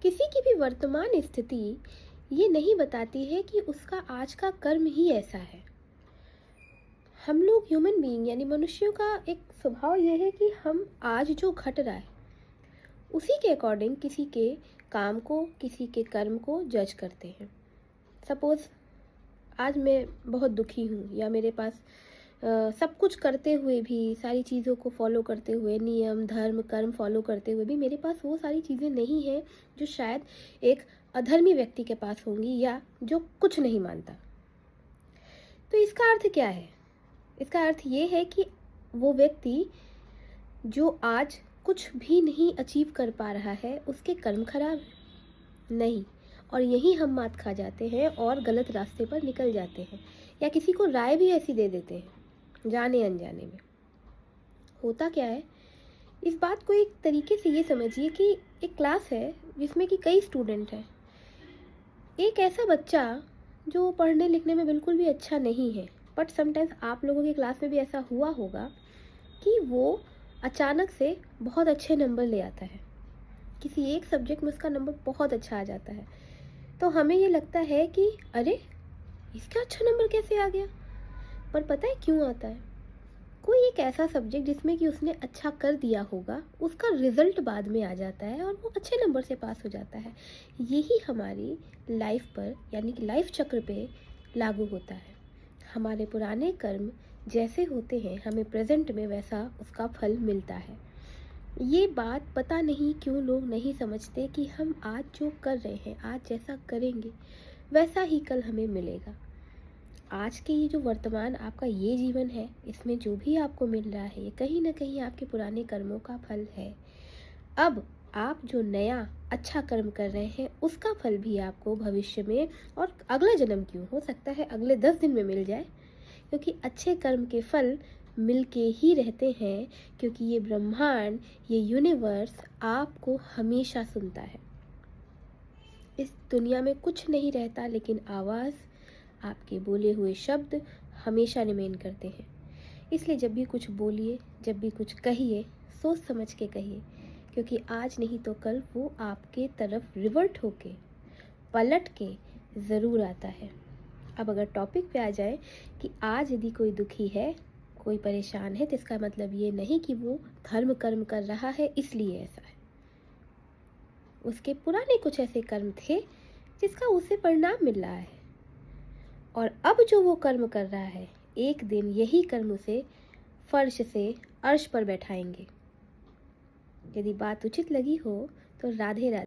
किसी की भी वर्तमान स्थिति ये नहीं बताती है कि उसका आज का कर्म ही ऐसा है। हम लोग ह्यूमन बीइंग यानी मनुष्यों का एक स्वभाव ये है कि हम आज जो घट रहा है उसी के अकॉर्डिंग किसी के काम को, किसी के कर्म को जज करते हैं। सपोज़ आज मैं बहुत दुखी हूँ या मेरे पास सब कुछ करते हुए भी, सारी चीज़ों को फॉलो करते हुए, नियम धर्म कर्म फॉलो करते हुए भी मेरे पास वो सारी चीज़ें नहीं हैं जो शायद एक अधर्मी व्यक्ति के पास होंगी या जो कुछ नहीं मानता। तो इसका अर्थ क्या है? इसका अर्थ ये है कि वो व्यक्ति जो आज कुछ भी नहीं अचीव कर पा रहा है उसके कर्म खराब है। नहीं। और यही हम मात खा जाते हैं और गलत रास्ते पर निकल जाते हैं या किसी को राय भी ऐसी दे देते हैं जाने अनजाने में। होता क्या है, इस बात को एक तरीके से ये समझिए कि एक क्लास है जिसमें कि कई स्टूडेंट हैं। एक ऐसा बच्चा जो पढ़ने लिखने में बिल्कुल भी अच्छा नहीं है, बट समटाइम्स आप लोगों की क्लास में भी ऐसा हुआ होगा कि वो अचानक से बहुत अच्छे नंबर ले आता है। किसी एक सब्जेक्ट में उसका नंबर बहुत अच्छा आ जाता है। तो हमें ये लगता है कि अरे, इसका अच्छा नंबर कैसे आ गया? पर पता है क्यों आता है? कोई एक ऐसा सब्जेक्ट जिसमें कि उसने अच्छा कर दिया होगा, उसका रिजल्ट बाद में आ जाता है और वो अच्छे नंबर से पास हो जाता है। यही हमारी लाइफ पर यानी कि लाइफ चक्र पे लागू होता है। हमारे पुराने कर्म जैसे होते हैं, हमें प्रेजेंट में वैसा उसका फल मिलता है। ये बात पता नहीं क्यों लोग नहीं समझते कि हम आज जो कर रहे हैं, आज जैसा करेंगे वैसा ही कल हमें मिलेगा। आज के ये जो वर्तमान आपका ये जीवन है, इसमें जो भी आपको मिल रहा है ये कहीं ना कहीं आपके पुराने कर्मों का फल है। अब आप जो नया अच्छा कर्म कर रहे हैं उसका फल भी आपको भविष्य में, और अगला जन्म क्यों, हो सकता है अगले 10 दिन में मिल जाए, क्योंकि अच्छे कर्म के फल मिलके ही रहते हैं। क्योंकि ये ब्रह्मांड, ये यूनिवर्स आपको हमेशा सुनता है। इस दुनिया में कुछ नहीं रहता, लेकिन आवाज़, आपके बोले हुए शब्द हमेशा रिमेन करते हैं। इसलिए जब भी कुछ बोलिए, जब भी कुछ कहिए, सोच समझ के कहिए, क्योंकि आज नहीं तो कल वो आपके तरफ रिवर्ट होके, पलट के ज़रूर आता है। अब अगर टॉपिक पे आ जाए कि आज यदि कोई दुखी है, कोई परेशान है, तो इसका मतलब ये नहीं कि वो धर्म कर्म कर रहा है इसलिए ऐसा है। उसके पुराने कुछ ऐसे कर्म थे जिसका उसे परिणाम मिल रहा है, और अब जो वो कर्म कर रहा है, एक दिन यही कर्म उसे फर्श से अर्श पर बैठाएंगे। यदि बात उचित लगी हो तो राधे राधे।